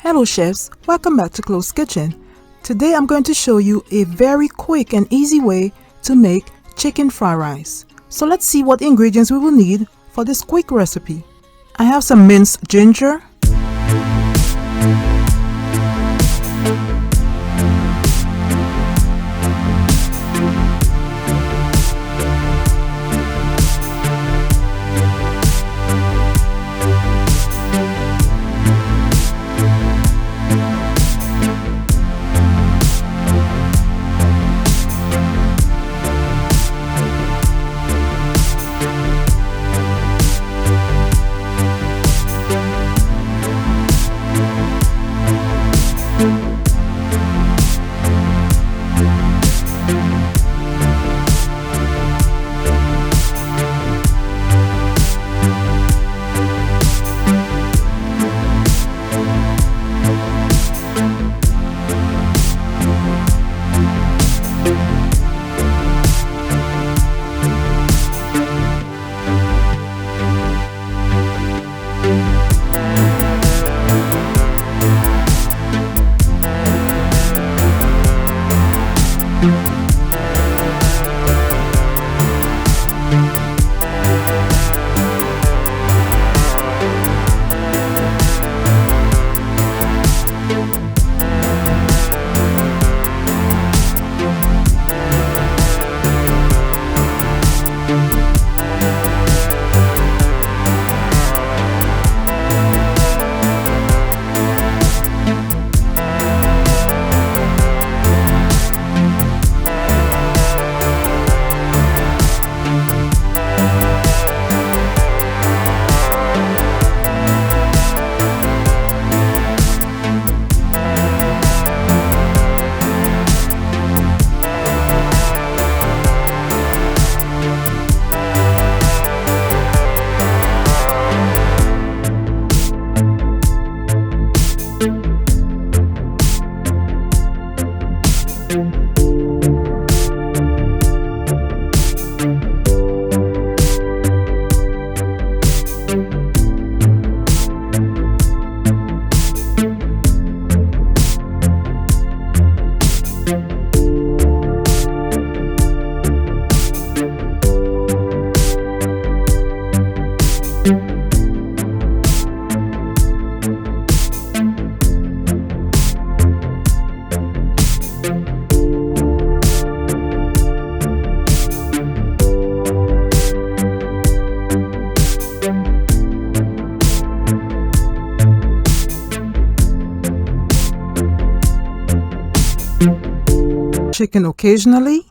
Hello chefs, welcome back to Closkitchen. Today I'm going to show you a very quick and easy way to make chicken fried rice. So let's see what ingredients we will need for this quick recipe. I have some minced ginger, chicken occasionally,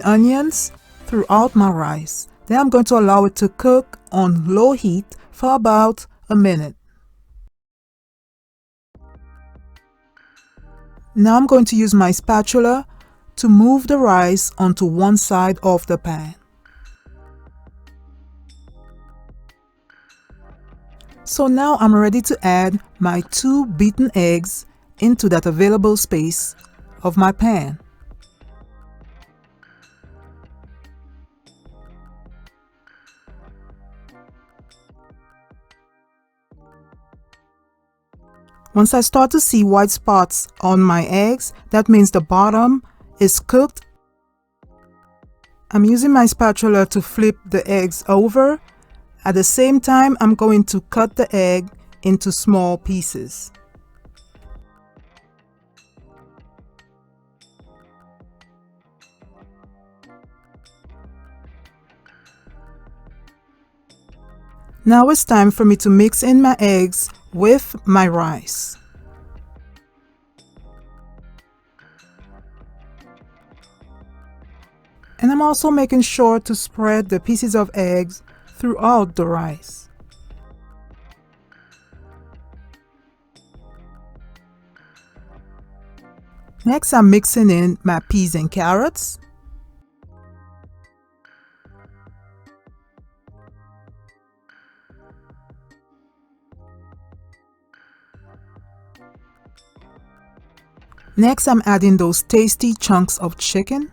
green onions throughout my rice. Then I'm going to allow it to cook on low heat for about a minute. Now I'm going to use my spatula to move the rice onto one side of the pan. So now I'm ready to add my 2 beaten eggs into that available space of my pan. Once I start to see white spots on my eggs, that means the bottom is cooked. I'm using my spatula to flip the eggs over. At the same time, I'm going to cut the egg into small pieces. Now it's time for me to mix in my eggs with my rice. And I'm also making sure to spread the pieces of eggs throughout the rice. Next, I'm mixing in my peas and carrots. Next, I'm adding those tasty chunks of chicken.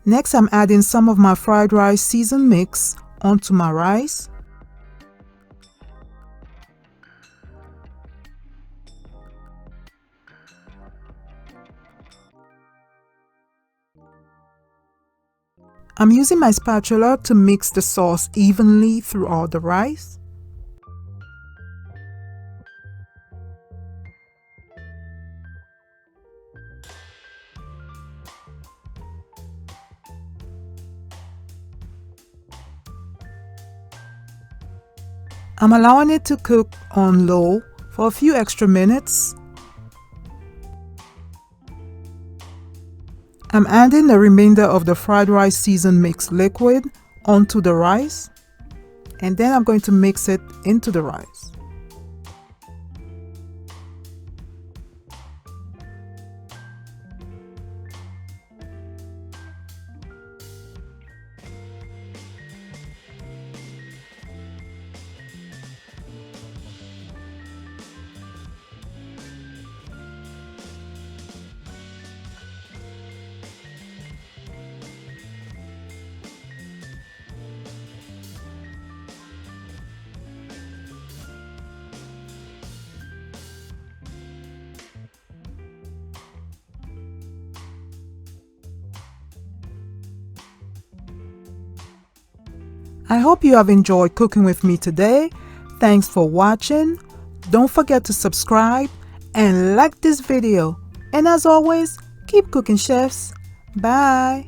Next, I'm adding some of my fried rice seasoned mix onto my rice. I'm using my spatula to mix the sauce evenly throughout the rice. I'm allowing it to cook on low for a few extra minutes. I'm adding the remainder of the fried rice seasoned mix liquid onto the rice, and then I'm going to mix it into the rice. I hope you have enjoyed cooking with me today. Thanks for watching. Don't forget to subscribe and like this video. And as always, keep cooking, chefs. Bye.